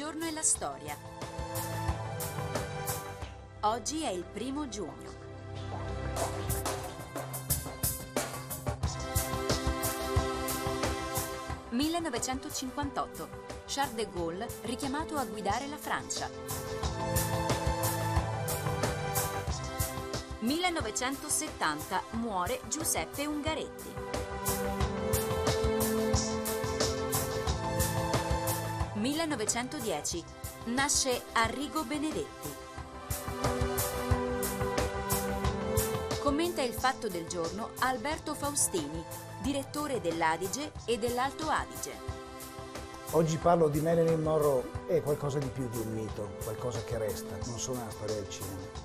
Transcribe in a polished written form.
giorno e la storia. Oggi è il 1° giugno. (1958) Charles de Gaulle richiamato a guidare la Francia. 1970 muore Giuseppe Ungaretti. 1910 nasce Arrigo Benedetti. Commenta il fatto del giorno Alberto Faustini, direttore dell'Adige e dell'Alto Adige. Oggi parlo di Marilyn Monroe, è qualcosa di più di un mito, qualcosa che resta, non solo nella storia del cinema.